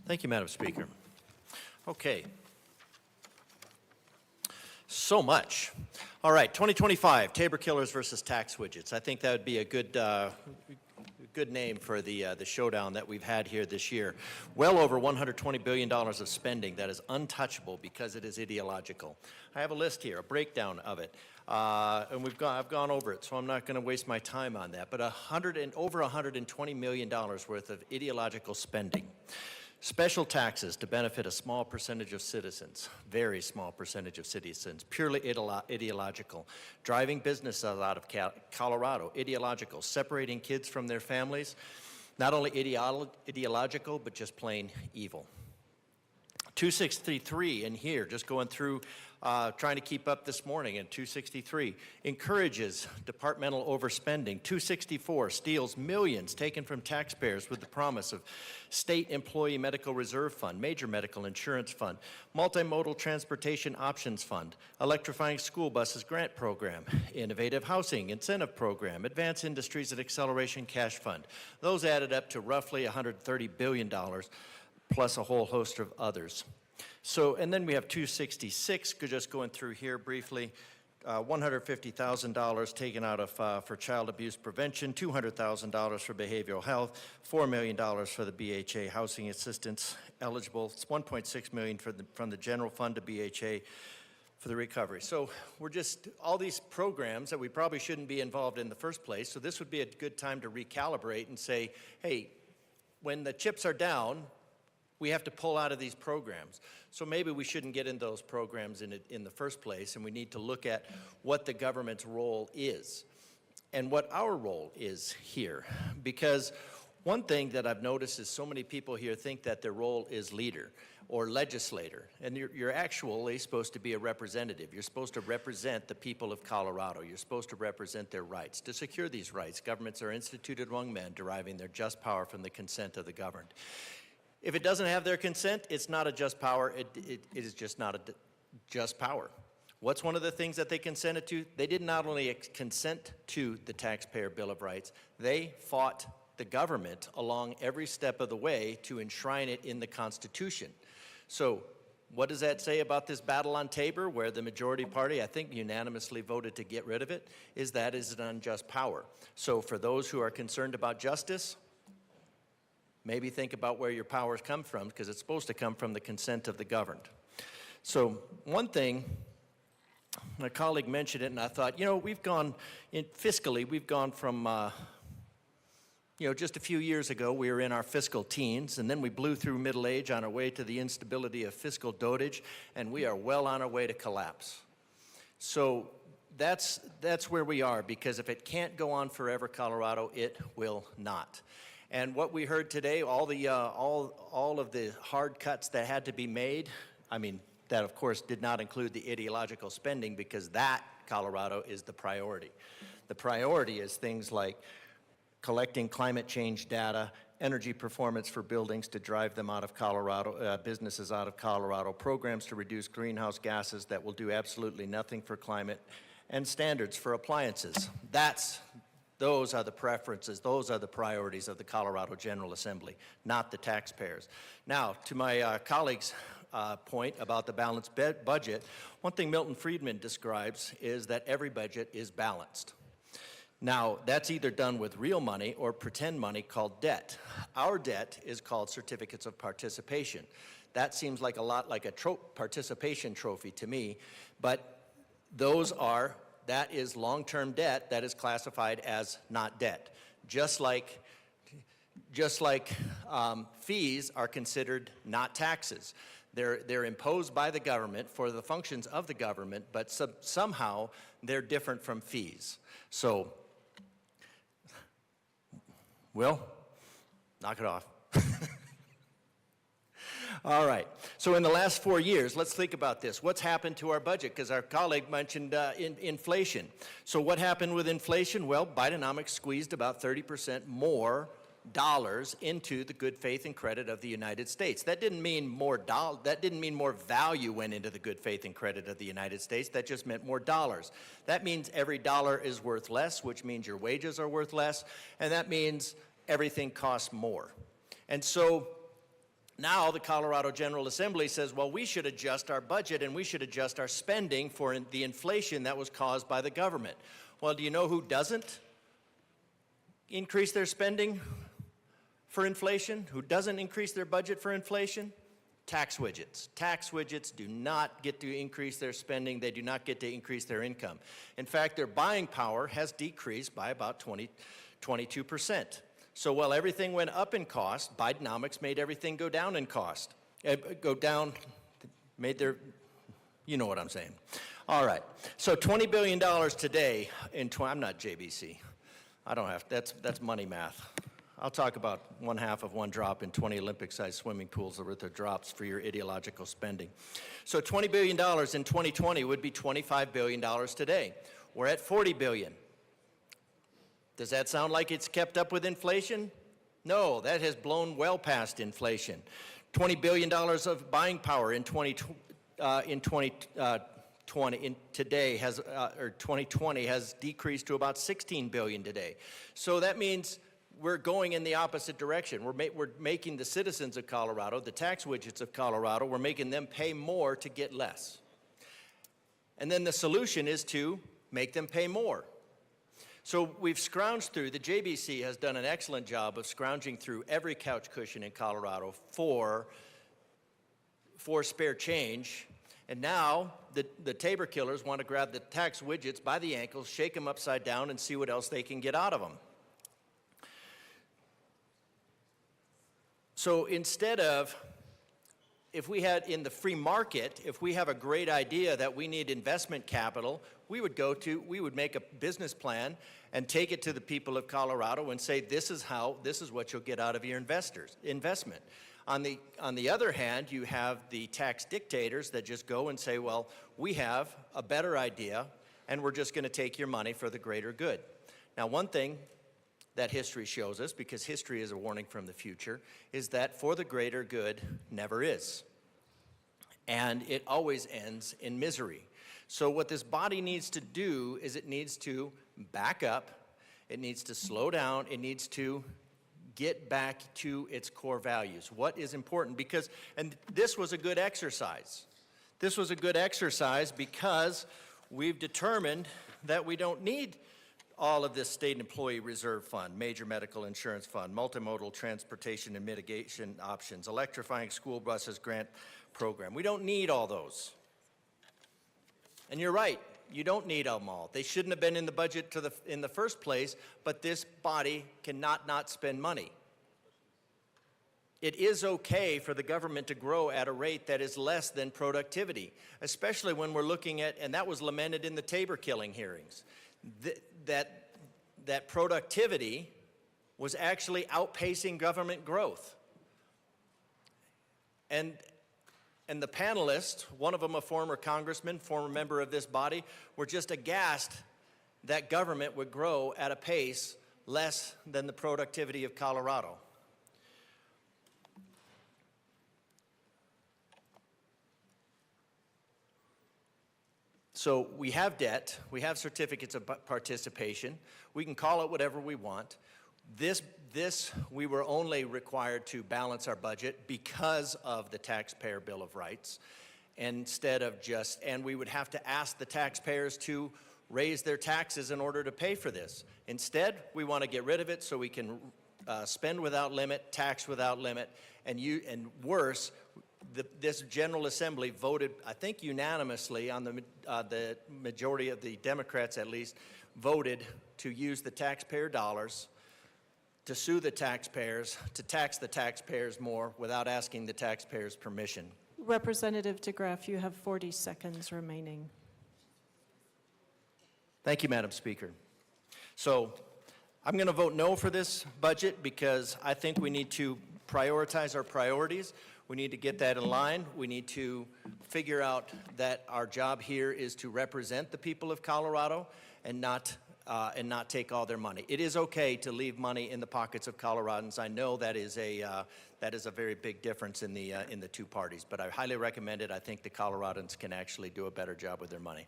Thank you, Madam Speaker. Okay. So much. All right, 2025, Tabor Killers versus Tax Widgets. I think that would be a good name for the showdown that we've had here this year. Well over $120 billion of spending that is untouchable because it is ideological. I have a list here, a breakdown of it. And I've gone over it, so I'm not going to waste my time on that. But over $120 million worth of ideological spending. Special taxes to benefit a small percentage of citizens, very small percentage of citizens, purely ideological. Driving businesses out of Colorado, ideological. Separating kids from their families, not only ideological, but just plain evil. 263 in here, just going through, trying to keep up this morning in 263, encourages departmental overspending. 264 steals millions taken from taxpayers with the promise of state employee medical reserve fund, major medical insurance fund, multimodal transportation options fund, electrifying school buses grant program, innovative housing incentive program, advanced industries and acceleration cash fund. Those added up to roughly $130 billion. Plus a whole host of others. So, and then we have 266, just going through here briefly, $150,000 taken out of for child abuse prevention, $200,000 for behavioral health, $4 million for the BHA housing assistance eligible, it's $1.6 million from the general fund to BHA for the recovery. So we're just, all these programs that we probably shouldn't be involved in the first place, so this would be a good time to recalibrate and say, hey, when the chips are down, we have to pull out of these programs. So maybe we shouldn't get in those programs in the first place, and we need to look at what the government's role is and what our role is here. Because one thing that I've noticed is so many people here think that their role is leader or legislator, and you're actually supposed to be a representative. You're supposed to represent the people of Colorado. You're supposed to represent their rights. To secure these rights, governments are instituted among men, deriving their just power from the consent of the governed. If it doesn't have their consent, it's not a just power. It is just not a just power. What's one of the things that they consented to? They did not only consent to the Taxpayer Bill of Rights, they fought the government along every step of the way to enshrine it in the Constitution. So what does that say about this battle on Tabor, where the majority party, I think, unanimously voted to get rid of it, is that is an unjust power. So for those who are concerned about justice, maybe think about where your powers come from, because it's supposed to come from the consent of the governed. So one thing, my colleague mentioned it, and I thought, you know, fiscally, we've gone from, just a few years ago, we were in our fiscal teens, and then we blew through middle age on our way to the instability of fiscal dotage, and we are well on our way to collapse. So that's where we are, because if it can't go on forever, Colorado, it will not. And what we heard today, all of the hard cuts that had to be made, I mean, that of course did not include the ideological spending, because that, Colorado, is the priority. The priority is things like collecting climate change data, energy performance for buildings to drive them out of Colorado, businesses out of Colorado, programs to reduce greenhouse gases that will do absolutely nothing for climate, and standards for appliances. Those are the preferences, those are the priorities of the Colorado General Assembly, not the taxpayers. Now, to my colleague's point about the balanced budget, one thing Milton Friedman describes is that every budget is balanced. Now, that's either done with real money or pretend money called debt. Our debt is called certificates of participation. That seems like a lot like a participation trophy to me, but that is long-term debt that is classified as not debt. Just like fees are considered not taxes. They're imposed by the government for the functions of the government, but somehow they're different from fees. So, Will, knock it off. All right, so in the last 4 years, let's think about this. What's happened to our budget? Because our colleague mentioned inflation. So what happened with inflation? Well, Bidenomics squeezed about 30% more dollars into the good faith and credit of the United States. That didn't mean more value went into the good faith and credit of the United States. That just meant more dollars. That means every dollar is worth less, which means your wages are worth less, and that means everything costs more. And so Now the Colorado General Assembly says, well, we should adjust our budget and we should adjust our spending for the inflation that was caused by the government. Well, do you know who doesn't increase their spending for inflation? Who doesn't increase their budget for inflation? Tax widgets. Tax widgets do not get to increase their spending. They do not get to increase their income. In fact, their buying power has decreased by about 22%. So while everything went up in cost, Bidenomics made everything go down in cost. Made their, you know what I'm saying. All right, so $20 billion today I'm not JBC. I don't have, that's money math. I'll talk about 1/2 of one drop in 20 Olympic-sized swimming pools worth of drops for your ideological spending. So $20 billion in 2020 would be $25 billion today. We're at $40 billion. Does that sound like it's kept up with inflation? No, that has blown well past inflation. $20 billion of buying power in 2020 has decreased to about $16 billion today. So that means we're going in the opposite direction. We're making the citizens of Colorado, the tax widgets of Colorado, we're making them pay more to get less. And then the solution is to make them pay more. So we've scrounged through, the JBC has done an excellent job of scrounging through every couch cushion in Colorado for spare change. And now the Tabor killers want to grab the tax widgets by the ankles, shake them upside down, and see what else they can get out of them. So instead of, if we had in the free market, if we have a great idea that we need investment capital, we would make a business plan and take it to the people of Colorado and say, this is what you'll get out of your investment. On the other hand, you have the tax dictators that just go and say, well, we have a better idea and we're just going to take your money for the greater good. Now, one thing that history shows us, because history is a warning from the future, is that for the greater good never is. And it always ends in misery. So what this body needs to do is it needs to back up, it needs to slow down, it needs to get back to its core values. What is important? Because, and this was a good exercise. This was a good exercise because we've determined that we don't need all of this state employee reserve fund, major medical insurance fund, multimodal transportation and mitigation options, electrifying school buses grant program. We don't need all those. And you're right, you don't need them all. They shouldn't have been in the budget in the first place, but this body cannot not spend money. It is okay for the government to grow at a rate that is less than productivity, especially when we're looking at, and that was lamented in the Tabor killing hearings, that productivity was actually outpacing government growth. And the panelists, one of them a former congressman, former member of this body, were just aghast that government would grow at a pace less than the productivity of Colorado. So we have debt, we have certificates of participation, we can call it whatever we want. This we were only required to balance our budget because of the Taxpayer Bill of Rights, instead of and we would have to ask the taxpayers to raise their taxes in order to pay for this. Instead, we want to get rid of it so we can spend without limit, tax without limit, and worse, this General Assembly voted, I think unanimously, on the majority of the Democrats at least, voted to use the taxpayer dollars to sue the taxpayers, to tax the taxpayers more without asking the taxpayers' permission. Representative DeGraff, you have 40 seconds remaining. Thank you, Madam Speaker. So I'm going to vote no for this budget because I think we need to prioritize our priorities. We need to get that in line. We need to figure out that our job here is to represent the people of Colorado and not take all their money. It is okay to leave money in the pockets of Coloradans. I know that is a very big difference in the two parties, but I highly recommend it. I think the Coloradans can actually do a better job with their money.